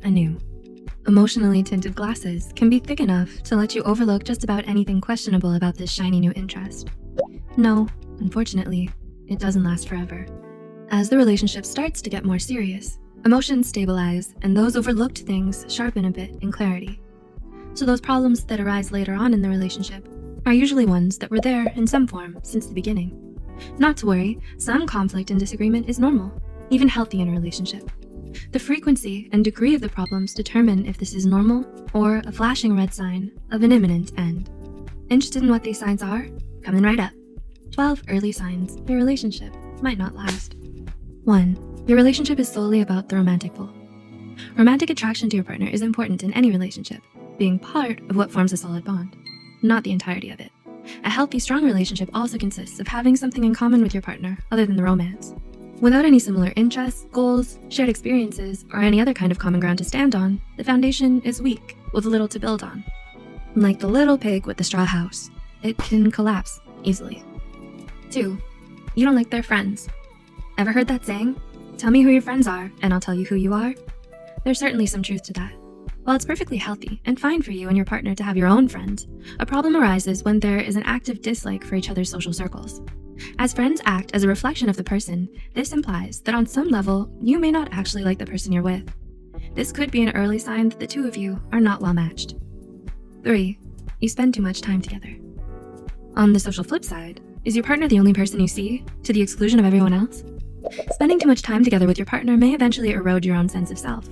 anew. Emotionally tinted glasses can be thick enough to let you overlook just about anything questionable about this shiny new interest. No, unfortunately, it doesn't last forever. As the relationship starts to get more serious, emotions stabilize and those overlooked things sharpen a bit in clarity. So those problems that arise later on in the relationship are usually ones that were there in some form since the beginning. Not to worry, some conflict and disagreement is normal, even healthy in a relationship. The frequency and degree of the problems determine if this is normal or a flashing red sign of an imminent end. Interested in what these signs are? Coming right up. 12 early signs your relationship might not last. 1. Your relationship is solely about the romantic pull. Romantic attraction to your partner is important in any relationship, being part of what forms a solid bond, not the entirety of it. A healthy, strong relationship also consists of having something in common with your partner other than the romance. Without any similar interests, goals, shared experiences, or any other kind of common ground to stand on, the foundation is weak with little to build on. Like the little pig with the straw house, it can collapse easily. 2. You don't like their friends. Ever heard that saying? Tell me who your friends are, and I'll tell you who you are. There's certainly some truth to that. While it's perfectly healthy and fine for you and your partner to have your own friends, a problem arises when there is an active dislike for each other's social circles. As friends act as a reflection of the person, this implies that on some level, you may not actually like the person you're with. This could be an early sign that the two of you are not well matched. 3. You spend too much time together. On the social flip side, is your partner the only person you see, to the exclusion of everyone else? Spending too much time together with your partner may eventually erode your own sense of self.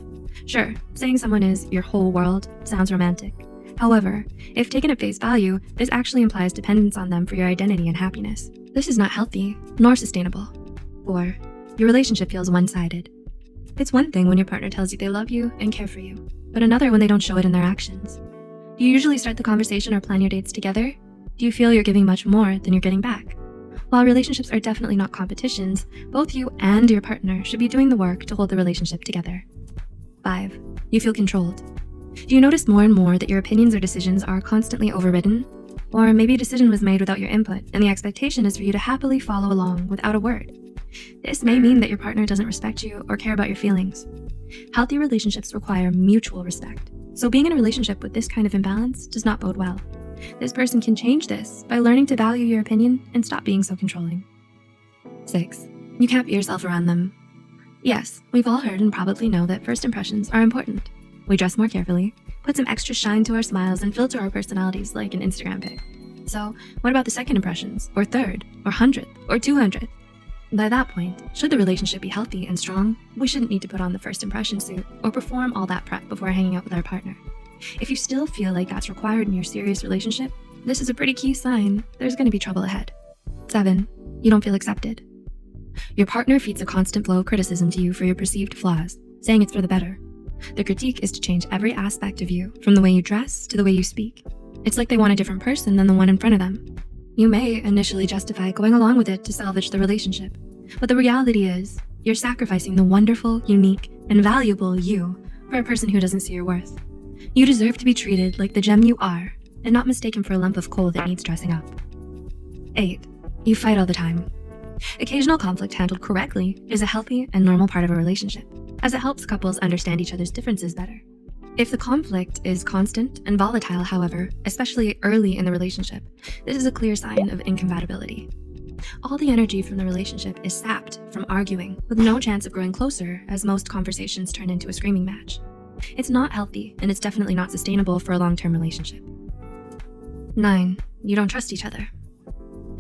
Sure, saying someone is your whole world sounds romantic. However, if taken at face value, this actually implies dependence on them for your identity and happiness. This is not healthy, nor sustainable. 4. Your relationship feels one-sided. It's one thing when your partner tells you they love you and care for you, but another when they don't show it in their actions. Do you usually start the conversation or plan your dates together? Do you feel you're giving much more than you're getting back? While relationships are definitely not competitions, both you and your partner should be doing the work to hold the relationship together. 5. You feel controlled. Do you notice more and more that your opinions or decisions are constantly overridden? Or maybe a decision was made without your input and the expectation is for you to happily follow along without a word. This may mean that your partner doesn't respect you or care about your feelings. Healthy relationships require mutual respect, so being in a relationship with this kind of imbalance does not bode well. This person can change this by learning to value your opinion and stop being so controlling. 6. You can't be yourself around them. Yes, we've all heard and probably know that first impressions are important. We dress more carefully, put some extra shine to our smiles, and filter our personalities like an Instagram pic. So what about the second impressions, or third, or 100th, or 200th? By that point, should the relationship be healthy and strong, we shouldn't need to put on the first impression suit or perform all that prep before hanging out with our partner. If you still feel like that's required in your serious relationship, this is a pretty key sign there's going to be trouble ahead. 7. You don't feel accepted. Your partner feeds a constant flow of criticism to you for your perceived flaws, saying it's for the better. The critique is to change every aspect of you, from the way you dress to the way you speak. It's like they want a different person than the one in front of them. You may initially justify going along with it to salvage the relationship, but the reality is you're sacrificing the wonderful, unique, and valuable you for a person who doesn't see your worth. You deserve to be treated like the gem you are and not mistaken for a lump of coal that needs dressing up. 8. You fight all the time. Occasional conflict handled correctly is a healthy and normal part of a relationship, as it helps couples understand each other's differences better. If the conflict is constant and volatile, however, especially early in the relationship, this is a clear sign of incompatibility. All the energy from the relationship is sapped from arguing, with no chance of growing closer as most conversations turn into a screaming match. It's not healthy, and it's definitely not sustainable for a long-term relationship. 9. You don't trust each other.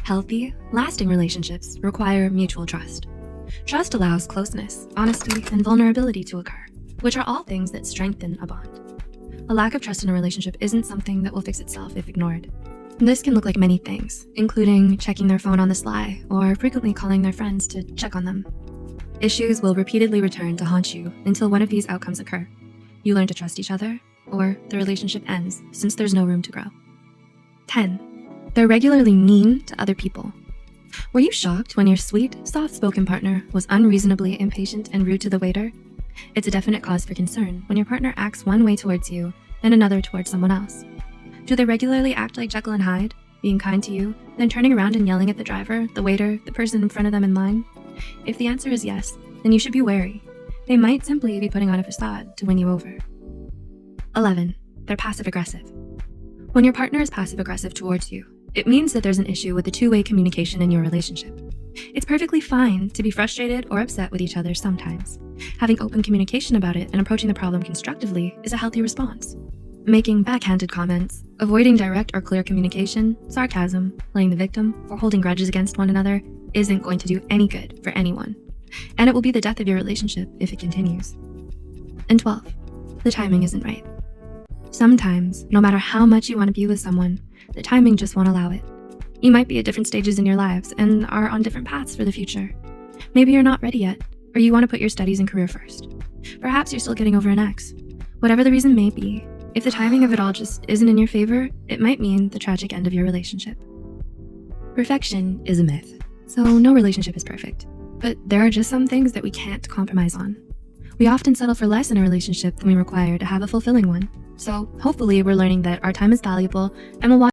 Healthy, lasting relationships require mutual trust. Trust allows closeness, honesty, and vulnerability to occur, which are all things that strengthen a bond. A lack of trust in a relationship isn't something that will fix itself if ignored. This can look like many things, including checking their phone on the sly or frequently calling their friends to check on them. Issues will repeatedly return to haunt you until one of these outcomes occur. You learn to trust each other, or the relationship ends since there's no room to grow. 10. They're regularly mean to other people. Were you shocked when your sweet, soft-spoken partner was unreasonably impatient and rude to the waiter? It's a definite cause for concern when your partner acts one way towards you and another towards someone else. Do they regularly act like Jekyll and Hyde, being kind to you, then turning around and yelling at the driver, the waiter, the person in front of them in line? If the answer is yes, then you should be wary. They might simply be putting on a facade to win you over. 11. They're passive-aggressive. When your partner is passive-aggressive towards you, it means that there's an issue with the two-way communication in your relationship. It's perfectly fine to be frustrated or upset with each other sometimes. Having open communication about it and approaching the problem constructively is a healthy response. Making backhanded comments, avoiding direct or clear communication, sarcasm, playing the victim, or holding grudges against one another isn't going to do any good for anyone. And it will be the death of your relationship if it continues. And 12. The timing isn't right. Sometimes, no matter how much you want to be with someone, the timing just won't allow it. You might be at different stages in your lives and are on different paths for the future. Maybe you're not ready yet, or you want to put your studies and career first. Perhaps you're still getting over an ex. Whatever the reason may be, if the timing of it all just isn't in your favor, it might mean the tragic end of your relationship. Perfection is a myth, so no relationship is perfect. But there are just some things that we can't compromise on. We often settle for less in a relationship than we require to have a fulfilling one. So hopefully we're learning that our time is valuable and we'll watch